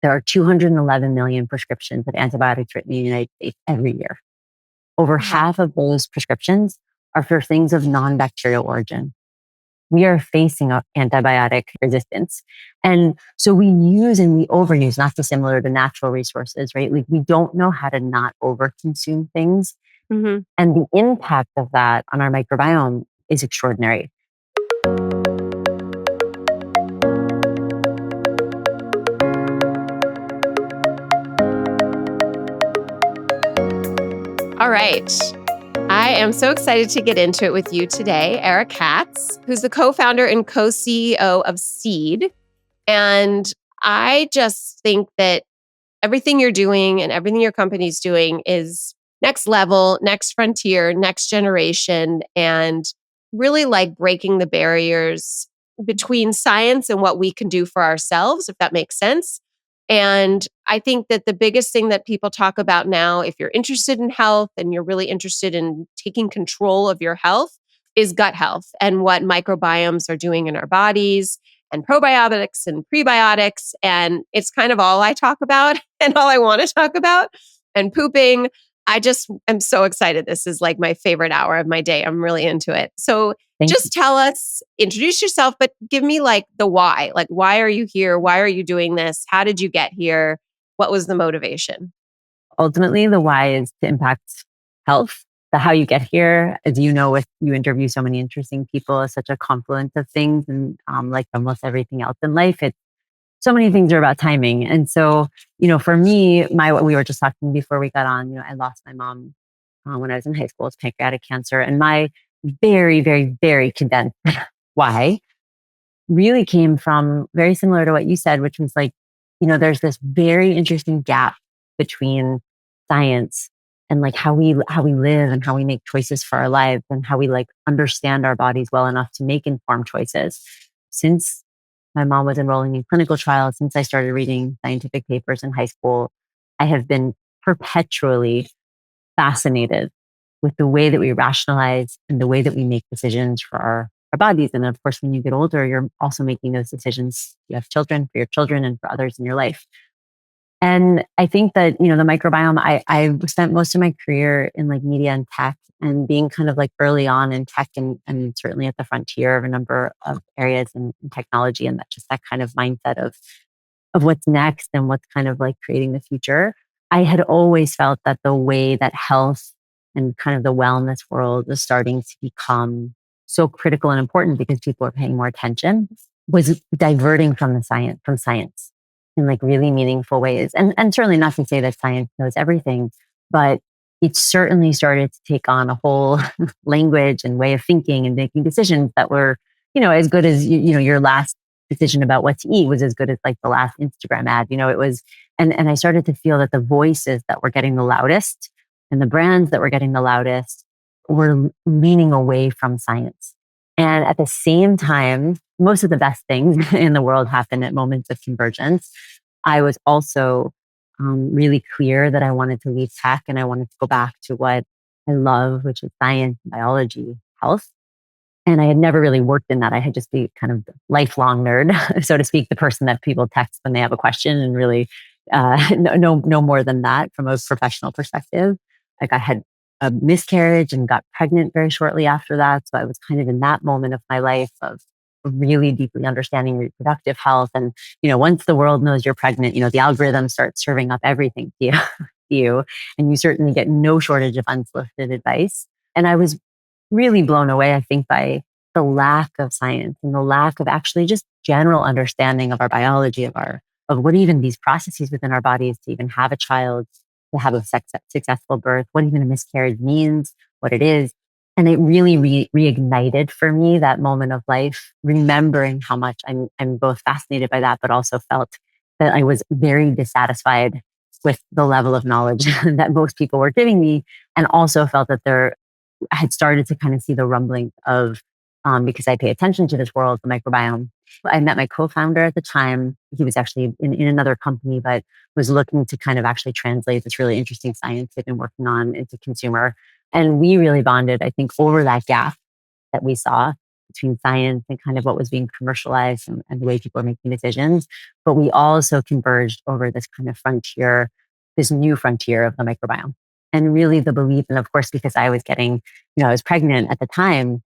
There are 211 million prescriptions of antibiotics written in the United States every year. Over half of those prescriptions are for things of non-bacterial origin. We are facing antibiotic resistance. And so we use and we overuse, not dissimilar to natural resources, right? Like we don't know how to not overconsume things. Mm-hmm. And the impact of that on our microbiome is extraordinary. All right. I am so excited to get into it with you today, Ara Katz, who's the co-founder and co-CEO of Seed. And I just think that everything you're doing and everything your company's doing is next level, next frontier, next generation, and really like breaking the barriers between science and what we can do for ourselves, if that makes sense. And I think that the biggest thing that people talk about now, if you're interested in health and you're really interested in taking control of your health, is gut health and what microbiomes are doing in our bodies and probiotics and prebiotics. And it's kind of all I talk about and all I want to talk about. And pooping, I just am so excited. This is like my favorite hour of my day. I'm really into it. So just tell us, introduce yourself, but give me like the why. Like, why are you here? Why are you doing this? How did you get here? What was the motivation? Ultimately, the why is to impact health. The how you get here, as you know, you interview so many interesting people, is such a confluence of things. And like almost everything else in life, it's so many things are about timing. And so, for me, we were just talking before we got on, I lost my mom when I was in high school. It's pancreatic cancer. And my very, very, very condensed why really came from very similar to what you said, which was like, there's this very interesting gap between science and like how we live and how we make choices for our lives and how we like understand our bodies well enough to make informed choices. Since my mom was enrolling in clinical trials, since I started reading scientific papers in high school, I have been perpetually fascinated with the way that we rationalize and the way that we make decisions for our bodies. And of course, when you get older, you're also making those decisions. You have children, for your children and for others in your life. And I think that, the microbiome, I spent most of my career in like media and tech and being kind of like early on in tech and certainly at the frontier of a number of areas in technology. And that kind of mindset of what's next and what's kind of like creating the future. I had always felt that the way that health and kind of the wellness world was starting to become so critical and important because people are paying more attention was diverting from science in like really meaningful ways. And certainly not to say that science knows everything, but it certainly started to take on a whole language and way of thinking and making decisions that were, as good as, your last decision about what to eat was as good as like the last Instagram ad. It was, and I started to feel that the voices that were getting the loudest and the brands that were getting the loudest were leaning away from science. And at the same time, most of the best things in the world happen at moments of convergence. I was also really clear that I wanted to leave tech and I wanted to go back to what I love, which is science, biology, health. And I had never really worked in that. I had just been kind of lifelong nerd, so to speak, the person that people text when they have a question and really no more than that from a professional perspective. Like I had a miscarriage and got pregnant very shortly after that. So I was kind of in that moment of my life of really deeply understanding reproductive health. And, once the world knows you're pregnant, the algorithm starts serving up everything to you, and you certainly get no shortage of unsolicited advice. And I was really blown away, I think, by the lack of science and the lack of actually just general understanding of our biology, of what even these processes within our bodies to even have a child, to have a successful birth, what even a miscarriage means, what it is. And it really reignited for me that moment of life, remembering how much I'm both fascinated by that, but also felt that I was very dissatisfied with the level of knowledge that most people were giving me, and also felt that I had started to kind of see the rumbling of, because I pay attention to this world, the microbiome. I met my co-founder at the time. He was actually in another company, but was looking to kind of actually translate this really interesting science they've been working on into consumer. And we really bonded, I think, over that gap that we saw. between science and kind of what was being commercialized and the way people are making decisions. But we also converged over this kind of frontier, this new frontier of the microbiome. And really the belief, and of course, because I was getting, I was pregnant at the time,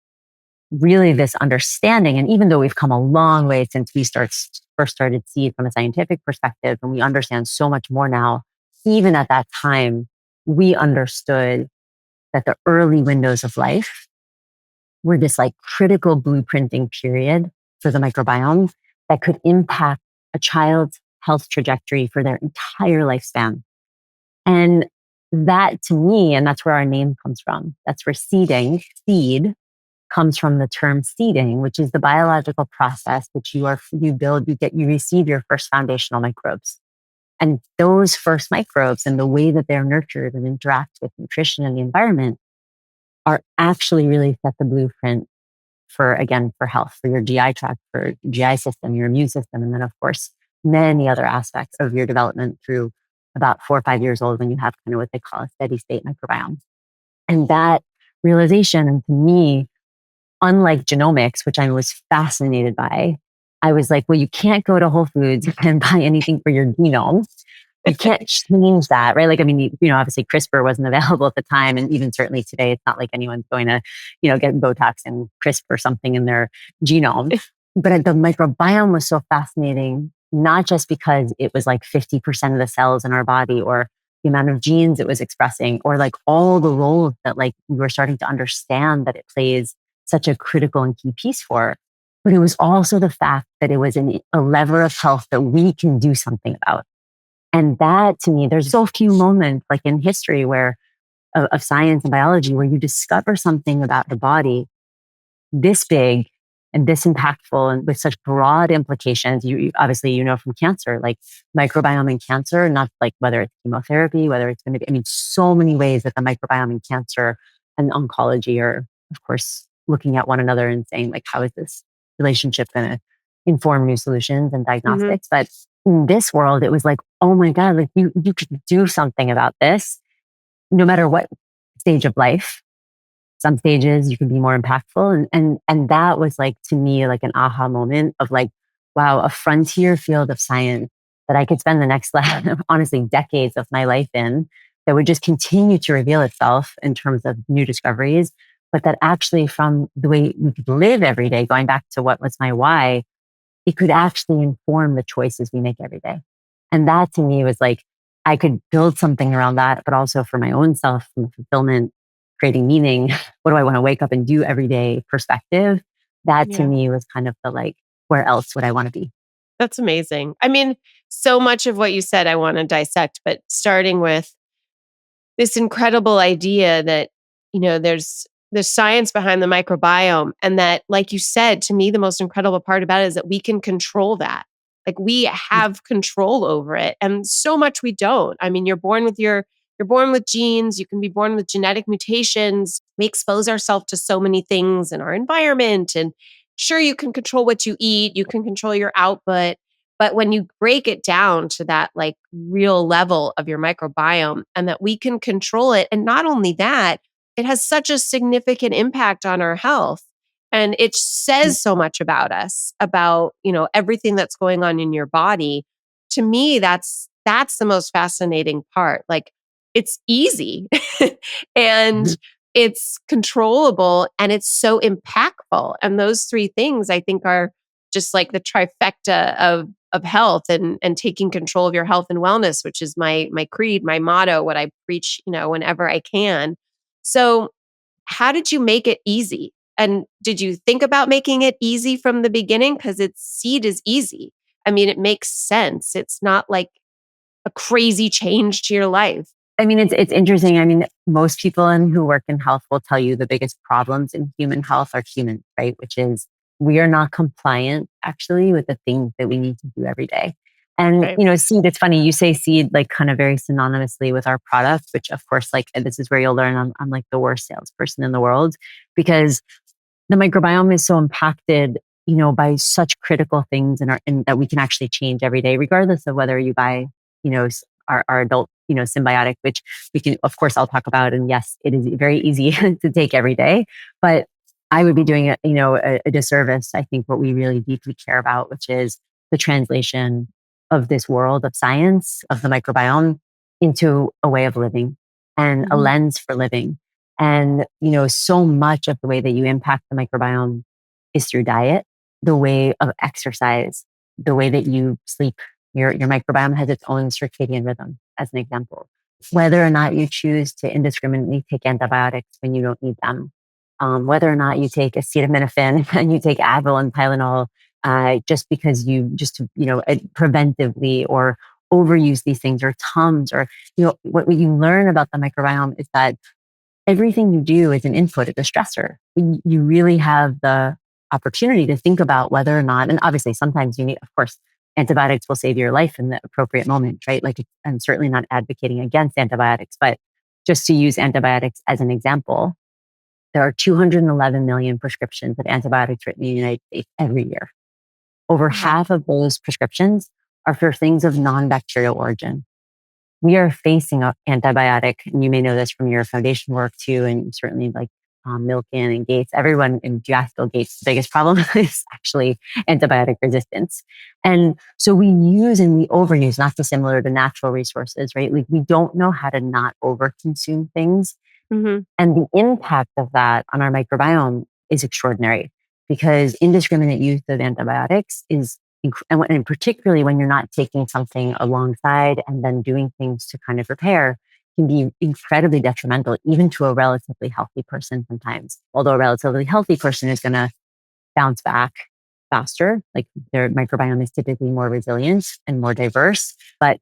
really this understanding. And even though we've come a long way since we first started Seed from a scientific perspective, and we understand so much more now, even at that time, we understood that the early windows of life were this like critical blueprinting period for the microbiome that could impact a child's health trajectory for their entire lifespan. And that to me, and that's where our name comes from. That's where seed comes from the term seeding, which is the biological process that you receive your first foundational microbes. And those first microbes and the way that they're nurtured and interact with nutrition and the environment are actually really set the blueprint for health, for your GI tract, for GI system, your immune system, and then of course, many other aspects of your development through about 4 or 5 years old when you have kind of what they call a steady state microbiome. And that realization, and to me, unlike genomics, which I was fascinated by, I was like, well, you can't go to Whole Foods and buy anything for your genome. You can't change that, right? Like, I mean, obviously CRISPR wasn't available at the time. And even certainly today, it's not like anyone's going to, get Botox and CRISPR or something in their genome. But the microbiome was so fascinating, not just because it was like 50% of the cells in our body or the amount of genes it was expressing, or like all the roles that like we were starting to understand that it plays such a critical and key piece for. But it was also the fact that it was a lever of health that we can do something about. And that to me, there's so few moments like in history of science and biology where you discover something about the body this big and this impactful and with such broad implications. You obviously, from cancer, like microbiome in cancer, not like whether it's chemotherapy, whether it's going to be, so many ways that the microbiome in cancer and oncology are, of course, looking at one another and saying like, how is this relationship going to inform new solutions and diagnostics? But in this world, it was like, oh my God, like you could do something about this no matter what stage of life. Some stages you can be more impactful. And that was like, to me, like an aha moment of like, wow, a frontier field of science that I could spend the next, honestly, decades of my life in, that would just continue to reveal itself in terms of new discoveries, but that actually from the way we could live every day, going back to what was my why, it could actually inform the choices we make every day. And that to me was like, I could build something around that, but also for my own self, from fulfillment, creating meaning. What do I want to wake up and do every day perspective? That to me was kind of the like, where else would I want to be? That's amazing. I mean, so much of what you said, I want to dissect, but starting with this incredible idea that, there's science behind the microbiome. And that, like you said, to me, the most incredible part about it is that we can control that. Like we have control over it. And so much we don't. I mean, you're born with genes, you can be born with genetic mutations. We expose ourselves to so many things in our environment. And sure, you can control what you eat, you can control your output. But when you break it down to that like real level of your microbiome and that we can control it, and not only that, it has such a significant impact on our health. And it says so much about us, about, everything that's going on in your body. To me, that's the most fascinating part. Like it's easy and it's controllable and it's so impactful. And those three things I think are just like the trifecta of health and taking control of your health and wellness, which is my creed, my motto, what I preach, whenever I can. So how did you make it easy? And did you think about making it easy from the beginning? Because seed is easy. I mean, it makes sense. It's not like a crazy change to your life. I mean, it's interesting. I mean, most people who work in health will tell you the biggest problems in human health are humans, right? Which is we are not compliant actually with the things that we need to do every day. And, Right. seed, it's funny, you say seed like kind of very synonymously with our product, which of course, like this is where you'll learn I'm like the worst salesperson in the world because the microbiome is so impacted, by such critical things in that we can actually change every day, regardless of whether you buy, our adult, symbiotic, which we can, of course, I'll talk about. And yes, it is very easy to take every day, but I would be doing a disservice. I think what we really deeply care about, which is the translation of this world of science, of the microbiome, into a way of living and a Mhm. lens for living. And, so much of the way that you impact the microbiome is through diet, the way of exercise, the way that you sleep. Your microbiome has its own circadian rhythm, as an example. Whether or not you choose to indiscriminately take antibiotics when you don't need them, whether or not you take acetaminophen and you take Advil and Tylenol, just because preventively or overuse these things, or Tums, or, what you learn about the microbiome is that everything you do is an input, it's a stressor. You really have the opportunity to think about whether or not, and obviously sometimes you need, of course, antibiotics will save your life in the appropriate moment, right? Like, I'm certainly not advocating against antibiotics, but just to use antibiotics as an example, there are 211 million prescriptions of antibiotics written in the United States every year. Over Wow. half of those prescriptions are for things of non-bacterial origin. We are facing an antibiotic, and you may know this from your foundation work too, and certainly like Milken and Gates. Everyone in Bill Gates, the biggest problem is actually antibiotic resistance. And so we use and we overuse, not dissimilar to natural resources, right? Like, we don't know how to not overconsume things, Mhm. and the impact of that on our microbiome is extraordinary, because indiscriminate use of antibiotics and particularly when you're not taking something alongside and then doing things to kind of repair, can be incredibly detrimental, even to a relatively healthy person sometimes. Although a relatively healthy person is going to bounce back faster, like their microbiome is typically more resilient and more diverse. But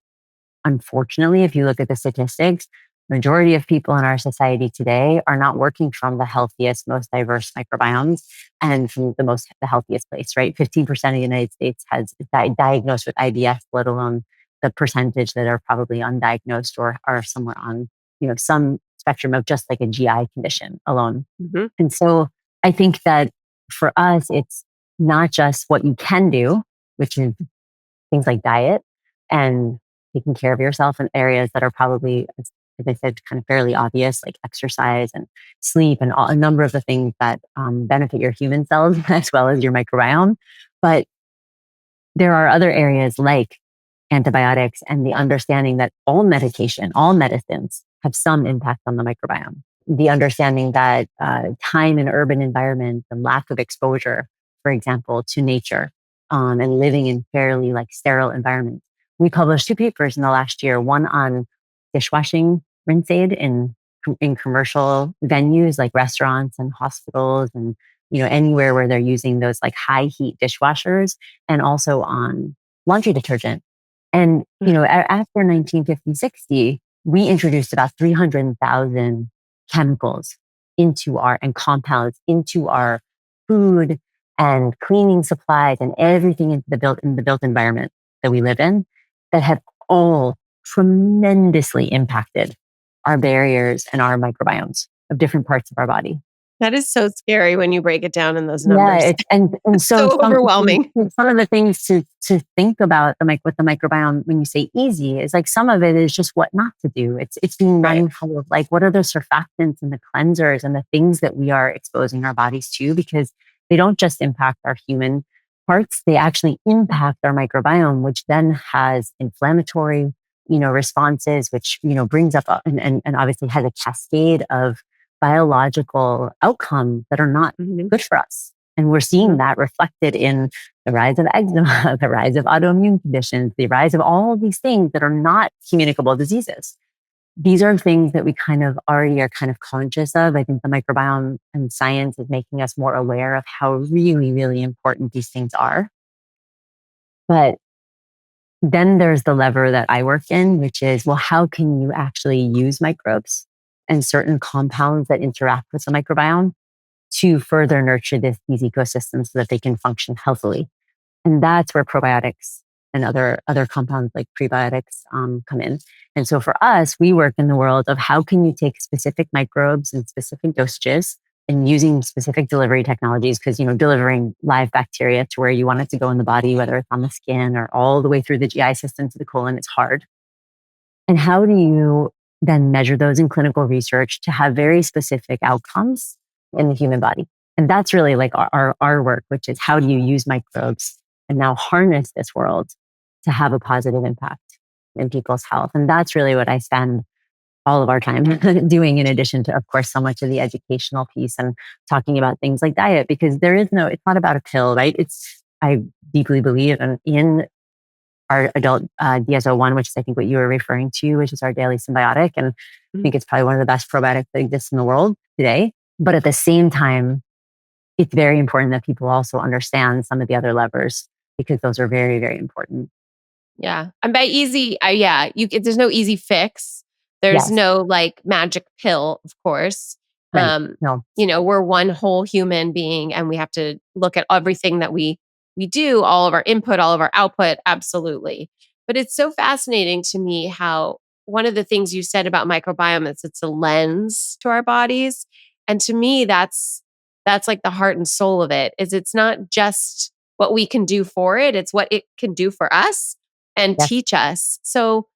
unfortunately, if you look at the statistics, majority of people in our society today are not working from the healthiest, most diverse microbiomes and from the healthiest place, right? 15% of the United States has diagnosed with IBS, let alone the percentage that are probably undiagnosed or are somewhere on, some spectrum of just like a GI condition alone. Mhm. And so I think that for us, it's not just what you can do, which is things like diet and taking care of yourself in areas that are probably, as I said, kind of fairly obvious, like exercise and sleep and a number of the things that benefit your human cells as well as your microbiome. But there are other areas like antibiotics and the understanding that all medication, all medicines have some impact on the microbiome. The understanding that time in urban environments and lack of exposure, for example, to nature, and living in fairly like sterile environments. We published two papers in the last year, one on dishwashing rinse aid in commercial venues like restaurants and hospitals and, anywhere where they're using those like high heat dishwashers, and also on laundry detergent. And, after 1950, 60, we introduced about 300,000 chemicals and compounds into our food and cleaning supplies and everything in the built environment that we live in, that have all tremendously impacted our barriers and our microbiomes of different parts of our body. That is so scary when you break it down in those Yeah, numbers. it's and so So overwhelming. some of the things to think about with the microbiome when you say easy is like some of it is just what not to do. It's being Right. mindful of like what are the surfactants and the cleansers and the things that we are exposing our bodies to, because they don't just impact our human parts, they actually impact our microbiome, which then has inflammatory, responses, which, brings up and obviously has a cascade of biological outcomes that are not Mhm. good for us. And we're seeing Mhm. that reflected in the rise of eczema, the rise of autoimmune conditions, the rise of all of these things that are not communicable diseases. These are things that we kind of already are kind of conscious of. I think the microbiome and science is making us more aware of how really, really important these things are. But then there's the lever that I work in, which is, well, how can you actually use microbes and certain compounds that interact with the microbiome to further nurture these ecosystems so that they can function healthily? And that's where probiotics and other compounds like prebiotics come in. And so for us, we work in the world of how can you take specific microbes and specific dosages and using specific delivery technologies, because delivering live bacteria to where you want it to go in the body, whether it's on the skin or all the way through the GI system to the colon, it's hard. And how do you then measure those in clinical research to have very specific outcomes in the human body? And that's really like our work, which is how do you use microbes and now harness this world to have a positive impact in people's health. And that's really what I spend all of our time doing, in addition to, of course, so much of the educational piece and talking about things like diet, because it's not about a pill, right? I deeply believe in our adult DSO1, which is I think what you were referring to, which is our daily symbiotic. And I think it's probably one of the best probiotics that exists in the world today. But at the same time, it's very important that people also understand some of the other levers, because those are very, very important. Yeah. And by easy, yeah, there's no easy fix. There's Yes, no like magic pill, of course. right. No. We're one whole human being and we have to look at everything that we do, all of our input, all of our output, absolutely. But it's so fascinating to me how one of the things you said about microbiome is it's a lens to our bodies. And to me, that's like the heart and soul of it, is it's not just what we can do for it, it's what it can do for us and Yes. teach us. So,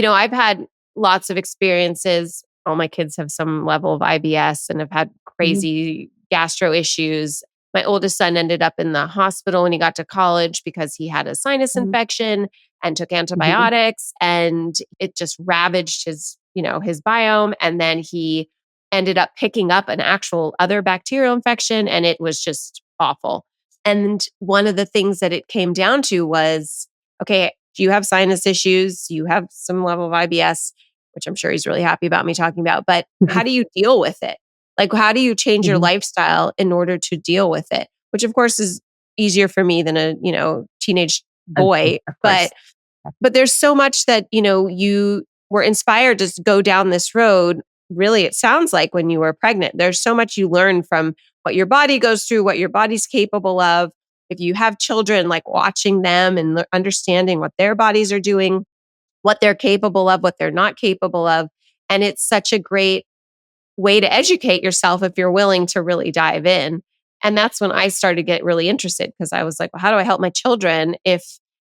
I've had lots of experiences. All my kids have some level of IBS and have had Mhm. crazy gastro issues. My oldest son ended up in the hospital when he got to college because he had a sinus Mhm. infection and took Mhm. antibiotics, and it just ravaged his biome. And then he ended up picking up an actual other bacterial infection, and it was just awful. And one of the things that it came down to was, okay, do you have sinus issues? You have some level of IBS, which I'm sure he's really happy about me talking about, but how do you deal with it? Like, how do you change your Mhm. lifestyle in order to deal with it? Which of course is easier for me than a, teenage boy. Of But course. there's so much that, you were inspired to go down this road. Really, it sounds like when you were pregnant, there's so much you learn from what your body goes through, what your body's capable of. If you have children, like watching them and understanding what their bodies are doing, what they're capable of, what they're not capable of. And it's such a great way to educate yourself if you're willing to really dive in. And that's when I started to get really interested, because I was like, well, how do I help my children if,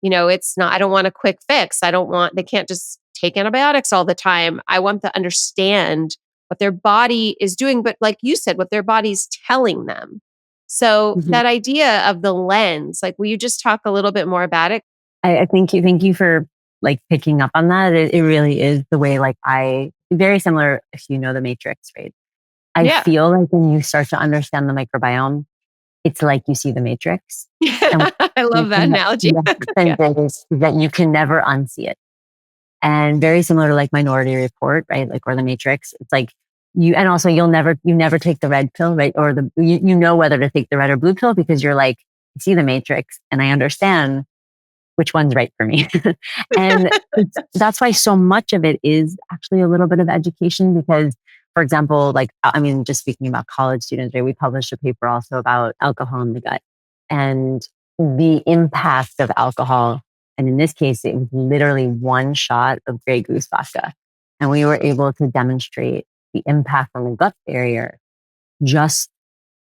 it's not, I don't want a quick fix. They can't just take antibiotics all the time. I want to understand what their body is doing, but like you said, what their body's telling them. So Mhm. that idea of the lens, like, will you just talk a little bit more about it? I thank you for like picking up on that. It really is the way like very similar if you know the Matrix, right? I Yeah. feel like when you start to understand the microbiome, it's like you see the Matrix. And I you love that can, analogy. yes, Yeah. and that you can never unsee it. And very similar to like Minority Report, right? Like, or the Matrix. It's like and also you never take the red pill, right? Or you know whether to take the red or blue pill, because you're like, I see the Matrix and I understand which one's right for me. And that's why so much of it is actually a little bit of education, because, for example, like, I mean, just speaking about college students, right? We published a paper also about alcohol in the gut and the impact of alcohol. And in this case, it was literally one shot of Grey Goose vodka. And we were able to demonstrate the impact on the gut barrier just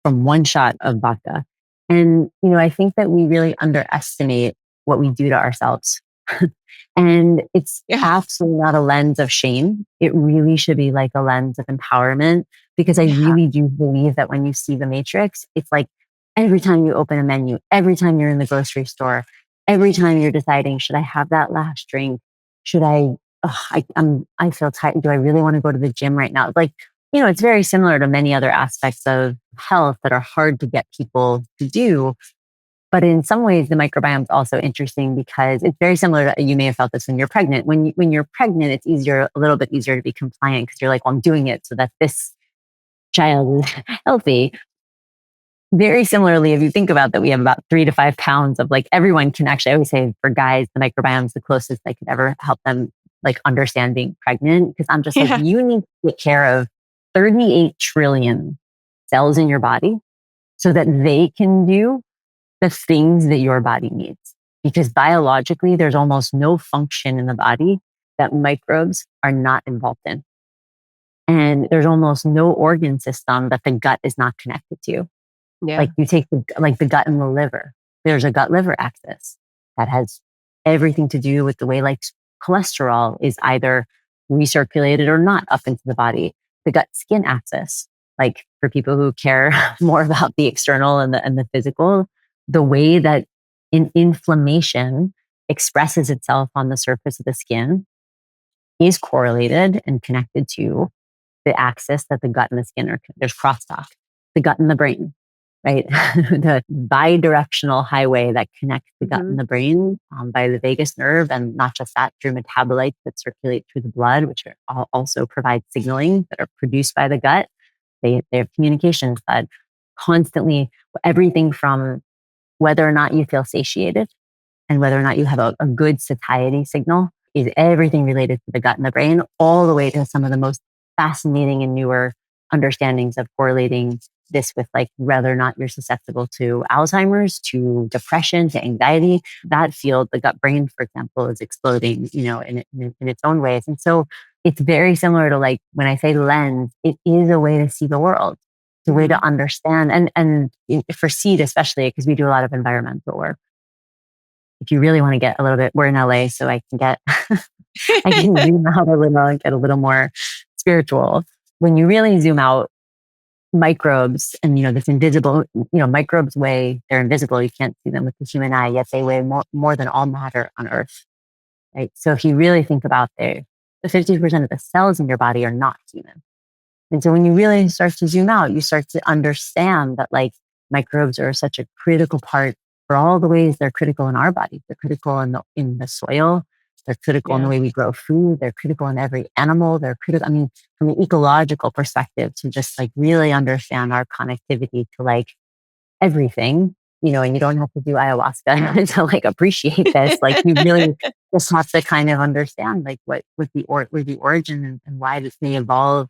from one shot of vodka. And, I think that we really underestimate what we do to ourselves. And it's Yeah. absolutely not a lens of shame. It really should be like a lens of empowerment, because I Yeah. really do believe that when you see the Matrix, it's like every time you open a menu, every time you're in the grocery store, every time you're deciding, should I have that last drink? Should I, I feel tired. Do I really want to go to the gym right now? Like, it's very similar to many other aspects of health that are hard to get people to do. But in some ways, the microbiome is also interesting because it's very similar to, you may have felt this when you're pregnant. When you're pregnant, it's a little bit easier to be compliant because you're like, well, I'm doing it so that this child is healthy. Very similarly, if you think about that, we have about 3 to 5 pounds of like everyone can actually, I always say for guys, the microbiome is the closest I could ever help them like understand being pregnant. Because I'm just like, Yeah. you need to take care of 38 trillion cells in your body so that they can do the things that your body needs. Because biologically, there's almost no function in the body that microbes are not involved in. And there's almost no organ system that the gut is not connected to. Yeah. Like you take the gut and the liver. There's a gut liver axis that has everything to do with the way like cholesterol is either recirculated or not up into the body. The gut skin axis like for people who care more about the external and the physical, the way that inflammation expresses itself on the surface of the skin is correlated and connected to the axis that the gut and the skin are, there's crosstalk, the gut and the brain, right? The bidirectional highway that connects the gut Hmm. and the brain by the vagus nerve, and not just that, through metabolites that circulate through the blood, which also provide signaling that are produced by the gut. They have communications that constantly, everything from whether or not you feel satiated and whether or not you have a good satiety signal is everything related to the gut and the brain, all the way to some of the most fascinating and newer understandings of correlating this with like whether or not you're susceptible to Alzheimer's, to depression, to anxiety. That field, the gut brain, for example, is exploding, in its own ways. And so it's very similar to like when I say lens, it is a way to see the world. It's a way Hmm. to understand. And for seed, especially because we do a lot of environmental work, if you really want to get a little bit, we're in LA, so I can get, I can zoom out a little and get a little more spiritual. When you really zoom out, microbes and, this invisible, microbes weigh, they're invisible. You can't see them with the human eye, yet they weigh more than all matter on Earth, right? So if you really think about the 50% of the cells in your body are not human. And so when you really start to zoom out, you start to understand that like microbes are such a critical part for all the ways they're critical in our bodies. They're critical in the soil. They're critical in the Yeah. way we grow food. They're critical in every animal. They're critical, I mean, from an ecological perspective, to just like really understand our connectivity to like everything, and you don't have to do ayahuasca to like appreciate this. Like you really just have to kind of understand like what the origin and why this may evolve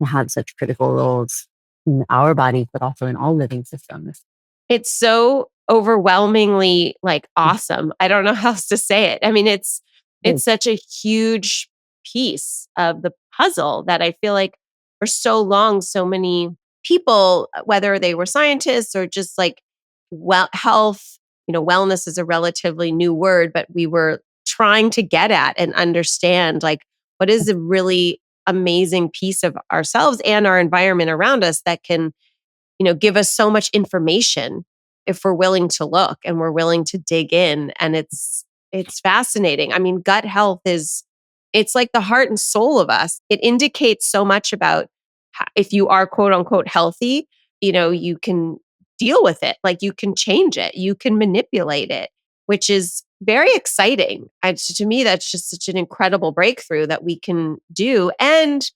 to have such critical roles in our bodies, but also in all living systems. It's so overwhelmingly like awesome. I don't know how else to say it. I mean, it's Mm. such a huge piece of the puzzle that I feel like for so long, so many people, whether they were scientists or just like health, wellness is a relatively new word, but we were trying to get at and understand like what is a really amazing piece of ourselves and our environment around us that can give us so much information if we're willing to look and we're willing to dig in. And it's fascinating. I mean, gut health it's like the heart and soul of us. It indicates so much about if you are quote unquote healthy, you can deal with it. Like you can change it, you can manipulate it, which is very exciting. To me, that's just such an incredible breakthrough that we can do and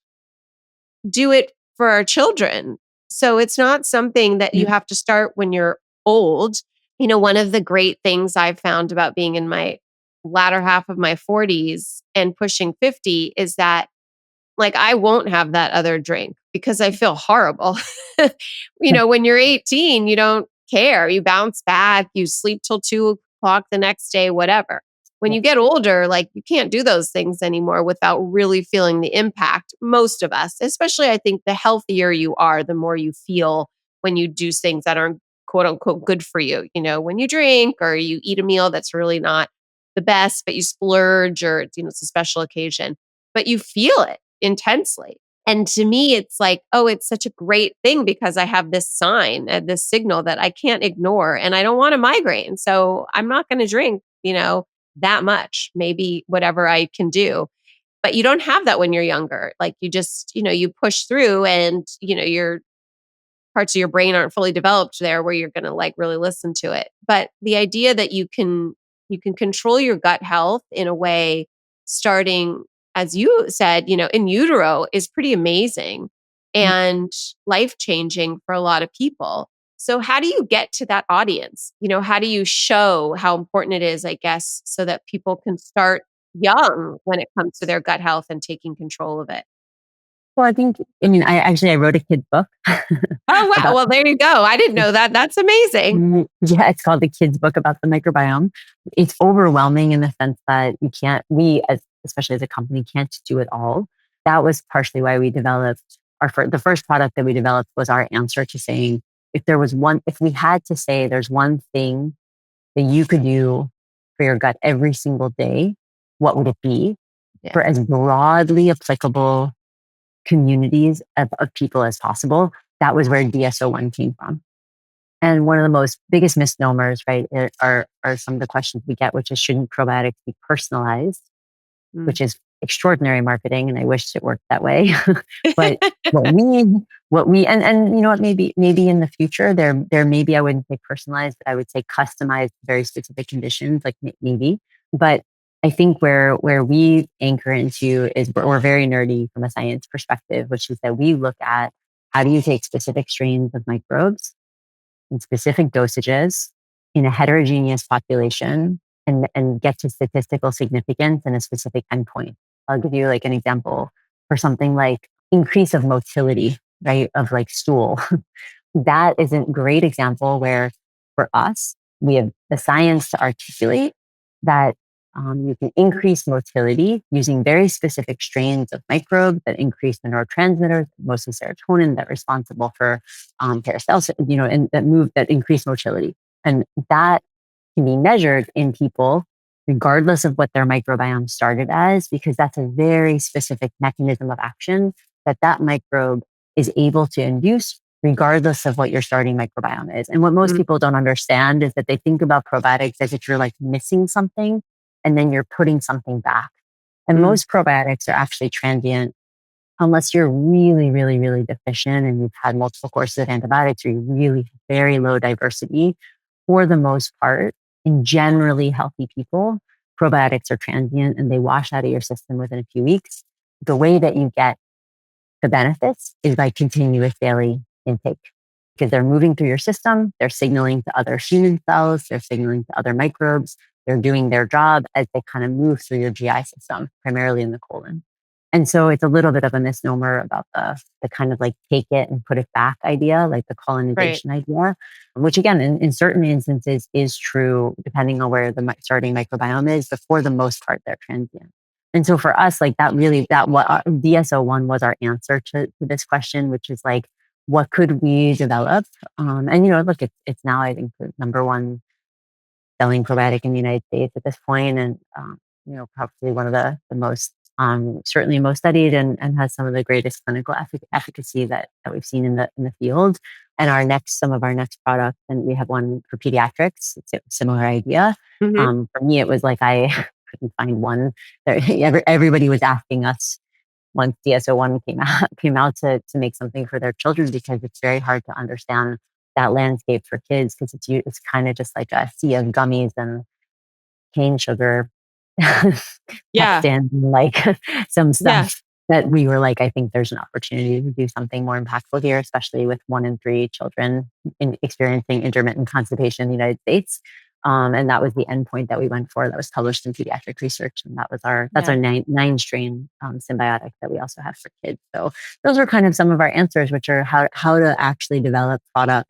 do it for our children. So it's not something that you have to start when you're old. One of the great things I've found about being in my latter half of my 40s and pushing 50 is that like I won't have that other drink because I feel horrible. When you're 18, you don't care. You bounce back, you sleep till 2 o'clock the next day, whatever. When you get older, like you can't do those things anymore without really feeling the impact. Most of us, especially I think the healthier you are, the more you feel when you do things that aren't quote unquote good for you. When you drink or you eat a meal that's really not the best, but you splurge or it's a special occasion, but you feel it intensely. And to me, it's like, oh, it's such a great thing because I have this sign and this signal that I can't ignore and I don't want a migraine. So I'm not going to drink, that much, maybe whatever I can do. But you don't have that when you're younger. Like you just, you push through and, your parts of your brain aren't fully developed there where you're going to like really listen to it. But the idea that you can control your gut health in a way starting as you said, in utero is pretty amazing and life-changing for a lot of people. So how do you get to that audience? How do you show how important it is, I guess, so that people can start young when it comes to their gut health and taking control of it? Well, I wrote a kid's book Oh, wow. about, Well, there you go. I didn't know that. That's amazing. yeah, it's called The Kid's Book About the Microbiome. It's overwhelming in the sense that especially as a company, can't do it all. That was partially why we developed the first product that we developed was our answer to saying, if we had to say there's one thing that you could do for your gut every single day, what would it be? Yeah. For as broadly applicable communities of people as possible. That was where DSO1 came from. And one of the most biggest misnomers, right, are some of the questions we get, which is shouldn't probiotics be personalized, Mm. which is extraordinary marketing, and I wish it worked that way. But what we and you know what, maybe in the future there maybe, I wouldn't say personalized, but I would say customized to very specific conditions, like maybe. But I think where we anchor into is we're very nerdy from a science perspective, which is that we look at how do you take specific strains of microbes in specific dosages in a heterogeneous population and get to statistical significance in a specific endpoint. I'll give you like an example for something like increase of motility, right? Of like stool. That is a great example where for us, we have the science to articulate that you can increase motility using very specific strains of microbes that increase the neurotransmitters, mostly serotonin, that are responsible for peristalsis, and that increase motility. And that can be measured in people regardless of what their microbiome started as, because that's a very specific mechanism of action that microbe is able to induce regardless of what your starting microbiome is. And what most Mm. people don't understand is that they think about probiotics as if you're like missing something and then you're putting something back. And Mm. most probiotics are actually transient unless you're really, really, really deficient and you've had multiple courses of antibiotics or you really very low diversity. For the most part, in generally healthy people, probiotics are transient and they wash out of your system within a few weeks. The way that you get the benefits is by continuous daily intake because they're moving through your system. They're signaling to other human cells. They're signaling to other microbes. They're doing their job as they kind of move through your GI system, primarily in the colon. And so it's a little bit of a misnomer about the kind of like take it and put it back idea, like the Right. colonization idea, which again, in certain instances is true, depending on where the starting microbiome is, but for the most part, they're transient. And so for us, like that what DSO1 was our answer to this question, which is like, what could we develop? And look, it's now I think the number one selling probiotic in the United States at this point, and probably one of the most certainly most studied and has some of the greatest clinical efficacy that we've seen in the field. And some of our next products, and we have one for pediatrics. It's a similar idea. Hmm. For me, it was like I couldn't find one. Everybody was asking us once DSO1 came out to make something for their children because it's very hard to understand that landscape for kids because it's kind of just like a sea of gummies and cane sugar Yeah. pectin, like some Yeah. stuff that we were like, I think there's an opportunity to do something more impactful here, especially with 1 in 3 children experiencing intermittent constipation in the United States. And that was the endpoint that we went for. That was published in pediatric research, and that's Yeah. our nine strain symbiotic that we also have for kids. So those are kind of some of our answers, which are how to actually develop products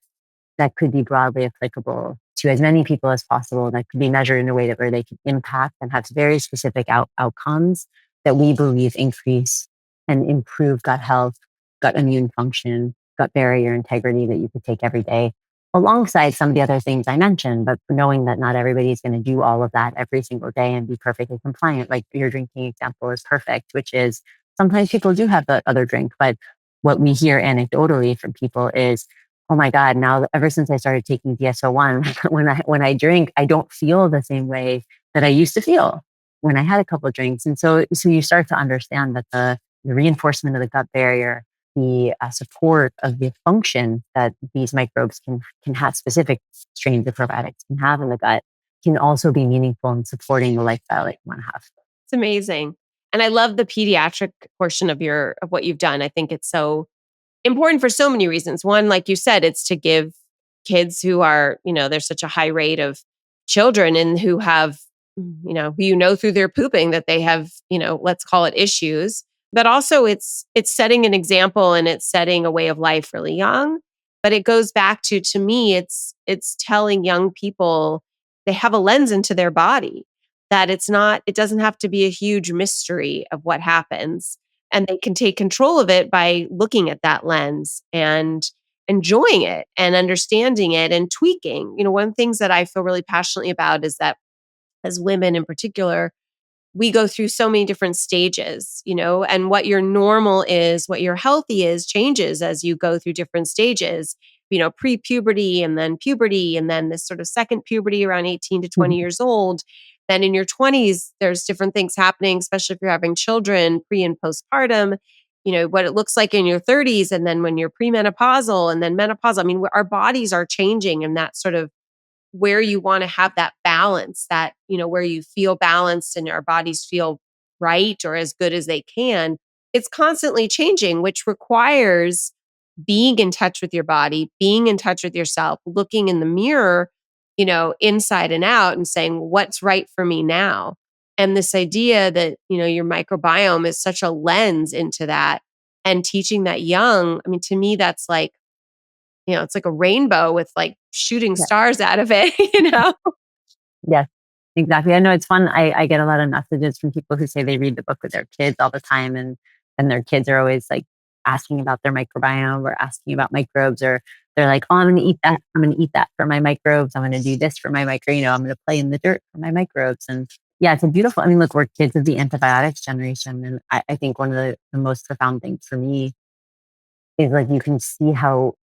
that could be broadly applicable to as many people as possible, that could be measured in a way that where they can impact and have very specific outcomes that we believe increase and improve gut health, gut immune function, gut barrier integrity that you could take every day, alongside some of the other things I mentioned. But knowing that not everybody is going to do all of that every single day and be perfectly compliant, like your drinking example is perfect, which is sometimes people do have the other drink, but what we hear anecdotally from people is, oh my God, now ever since I started taking DSO1, when I drink, I don't feel the same way that I used to feel when I had a couple of drinks. And so you start to understand that the reinforcement of the gut barrier, the support of the function that these microbes can have, specific strains of probiotics can have in the gut, can also be meaningful in supporting the lifestyle that you want to have. It's amazing. And I love the pediatric portion of what you've done. I think it's so important for so many reasons. One, like you said, it's to give kids who are, there's such a high rate of children and who have, who through their pooping that they have, let's call it issues. But also it's setting an example and it's setting a way of life really young. But it goes back to me, it's telling young people they have a lens into their body, that it doesn't have to be a huge mystery of what happens, and they can take control of it by looking at that lens and enjoying it and understanding it and tweaking. One of the things that I feel really passionately about is that as women in particular, we go through so many different stages, and what your normal is, what your healthy is, changes as you go through different stages, pre-puberty and then puberty, and then this sort of second puberty around 18 to 20 years old. Then in your 20s, there's different things happening, especially if you're having children, pre and postpartum, what it looks like in your 30s. And then when you're premenopausal and then menopausal, I mean, our bodies are changing, and that sort of where you want to have that balance, that, where you feel balanced and our bodies feel right or as good as they can, it's constantly changing, which requires being in touch with your body, being in touch with yourself, looking in the mirror, inside and out and saying, what's right for me now? And this idea that, your microbiome is such a lens into that, and teaching that young, I mean, to me, that's like, it's like a rainbow with like shooting Yeah. stars out of it. Yes, exactly. I know it's fun. I get a lot of messages from people who say they read the book with their kids all the time, and their kids are always like asking about their microbiome or asking about microbes, or they're like, "Oh, I'm going to eat that. I'm going to eat that for my microbes. I'm going to do this for my micro. I'm going to play in the dirt for my microbes." And yeah, it's a beautiful. I mean, look, we're kids of the antibiotics generation, and I think one of the most profound things for me is like you can see how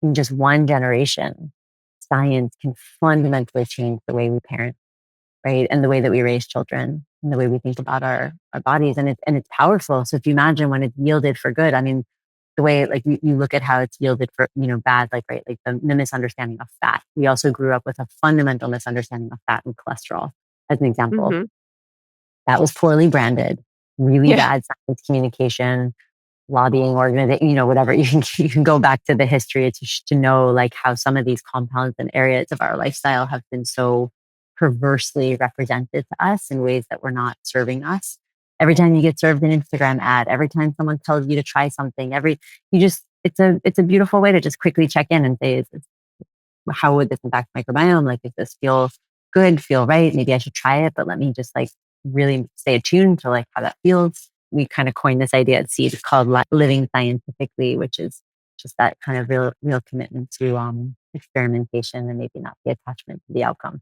in just one generation, science can fundamentally change the way we parent, right? And the way that we raise children and the way we think about our bodies. And it's powerful. So if you imagine when it's yielded for good, I mean, the way like you look at how it's yielded for, bad, like, right, like the misunderstanding of fat. We also grew up with a fundamental misunderstanding of fat and cholesterol, as an example. Hmm. That was poorly branded, really Yeah. bad science communication, lobbying organization, whatever. You can go back to the history to know like how some of these compounds and areas of our lifestyle have been so perversely represented to us in ways that were not serving us. Every time you get served an Instagram ad, every time someone tells you to try something, it's a beautiful way to just quickly check in and say, how would this impact microbiome? Like, does this feel good, feel right? Maybe I should try it, but let me just like really stay attuned to like how that feels. We kind of coined this idea at Seed called living scientifically, which is just that kind of real commitment to experimentation and maybe not the attachment to the outcome.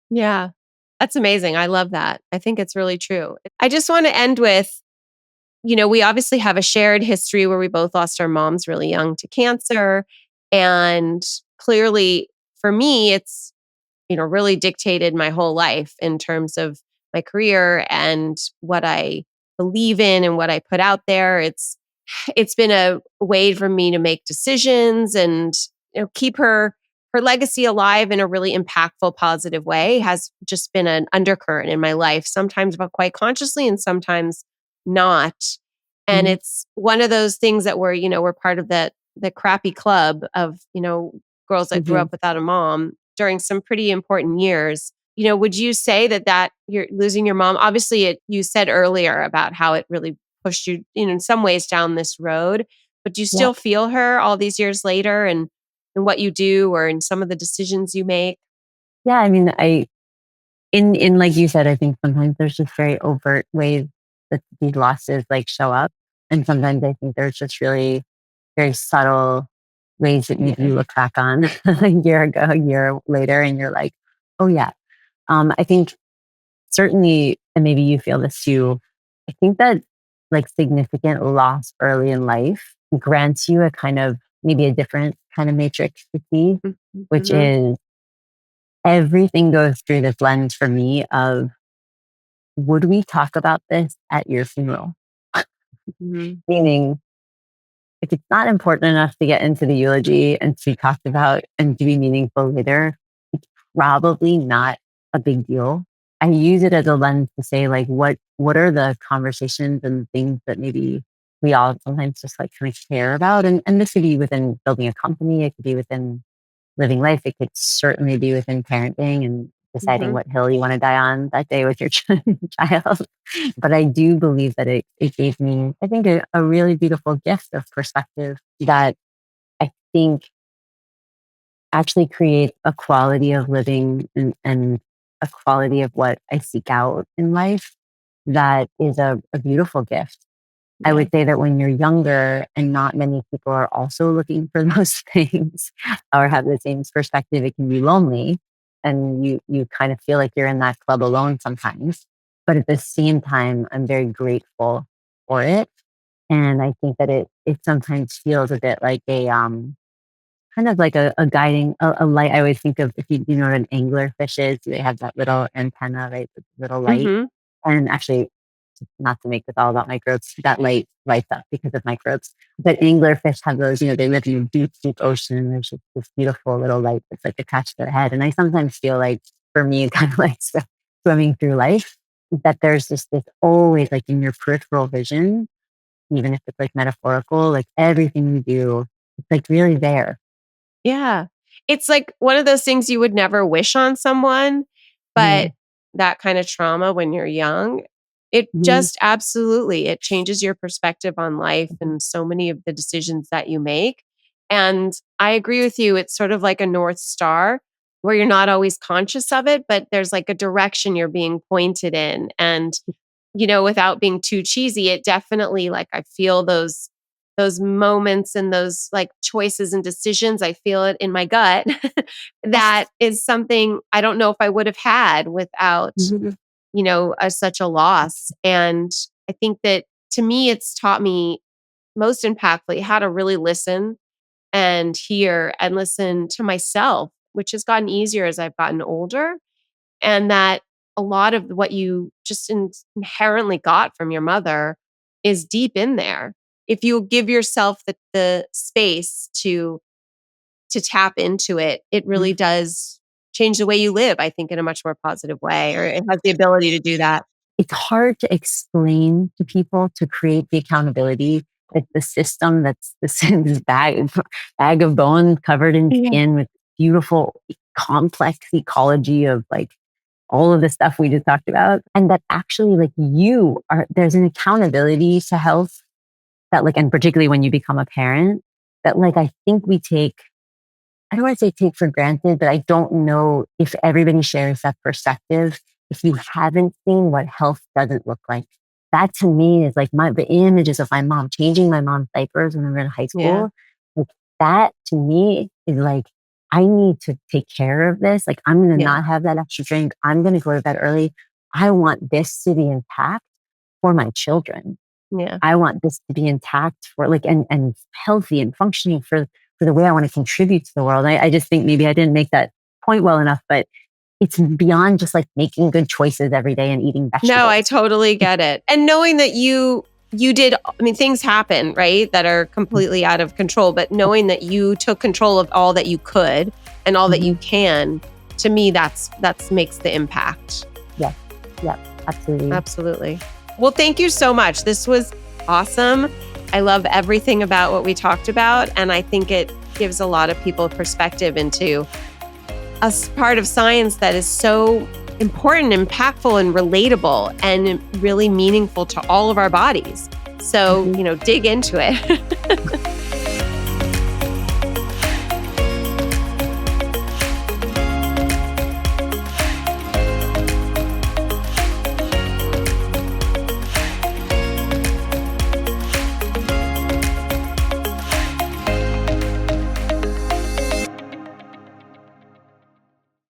Yeah. That's amazing. I love that. I think it's really true. I just want to end with, we obviously have a shared history where we both lost our moms really young to cancer. And clearly for me, it's, really dictated my whole life in terms of my career and what I believe in and what I put out there. It's been a way for me to make decisions and, keep her legacy alive in a really impactful, positive way. Has just been an undercurrent in my life, sometimes but quite consciously and sometimes not. And Mhm. it's one of those things that we're part of the crappy club of, girls that grew Mhm. up without a mom during some pretty important years. Would you say that you're losing your mom? Obviously, you said earlier about how it really pushed you, in some ways down this road, but do you Yeah. still feel her all these years later and what you do or in some of the decisions you make? Yeah. I mean, in like you said, I think sometimes there's just very overt ways that these losses like show up. And sometimes I think there's just really very subtle ways that maybe Yeah. you look back on a year ago, a year later, and you're like, oh yeah. I think certainly, and maybe you feel this too, I think that like significant loss early in life grants you a kind of maybe a different kind of matrix to see, which Mhm. is everything goes through this lens for me of would we talk about this at your funeral? Mhm. Meaning, if it's not important enough to get into the eulogy and to be talked about and to be meaningful later, it's probably not a big deal. I use it as a lens to say, like, what are the conversations and things that maybe we all sometimes just like kind of care about? And this could be within building a company, it could be within living life, it could certainly be within parenting and deciding Mhm. what hill you want to die on that day with your child. But I do believe that it gave me, I think, a really beautiful gift of perspective that I think actually creates a quality of living and a quality of what I seek out in life that is a beautiful gift. I Yeah. would say that when you're younger and not many people are also looking for those things or have the same perspective, it can be lonely and you kind of feel like you're in that club alone sometimes. But at the same time, I'm very grateful for it. And I think that it sometimes feels a bit like a kind of like a guiding a light. I always think of, if you know what an anglerfish is, they have that little antenna, right? The little light. Hmm. And actually, not to make this all about microbes, that light lights up because of microbes. But anglerfish have those, they live in a deep, deep ocean, and there's just this beautiful little light that's like attached to their head. And I sometimes feel like, for me, kind of like swimming through life, that there's just this always, like, in your peripheral vision, even if it's like metaphorical, like everything you do, it's like really there. Yeah. It's like one of those things you would never wish on someone, but Mhm. that kind of trauma when you're young, it Mhm. just absolutely, it changes your perspective on life and so many of the decisions that you make. And I agree with you. It's sort of like a North Star where you're not always conscious of it, but there's like a direction you're being pointed in. And without being too cheesy, it definitely, like, I feel those moments and those like choices and decisions. I feel it in my gut. That is something I don't know if I would have had without, Mhm. such a loss. And I think that to me, it's taught me most impactfully how to really listen and hear and listen to myself, which has gotten easier as I've gotten older. And that a lot of what you just inherently got from your mother is deep in there. If you give yourself the space to tap into it, it really does change the way you live, I think, in a much more positive way, or it has the ability to do that. It's hard to explain to people to create the accountability, like the system that's this bag of bone covered in Yeah. skin with beautiful complex ecology of like all of the stuff we just talked about. And that actually, like, there's an accountability to health that, like, and particularly when you become a parent, that, like, I think I don't want to say take for granted, but I don't know if everybody shares that perspective. If you haven't seen what health doesn't look like, that to me is like the images of my mom changing my mom's diapers when we were in high Yeah. school. Like, that to me is like, I need to take care of this. Like, I'm going to Yeah. not have that extra drink. I'm going to go to bed early. I want this to be intact for my children. Yeah. I want this to be intact for, like, and healthy and functioning for the way I want to contribute to the world. I just think maybe I didn't make that point well enough, but it's beyond just like making good choices every day and eating No, I vegetables. totally get it. And knowing that you did, I mean, things happen, right? That are completely out of control, but knowing that you took control of all that you could and all that you Mhm. can, to me, that's makes the impact. Yes. Yeah, absolutely. Absolutely. Well, thank you so much. This was awesome. I love everything about what we talked about, and I think it gives a lot of people perspective into part of science that is so important, impactful, and relatable, and really meaningful to all of our bodies. So, Mhm. dig into it.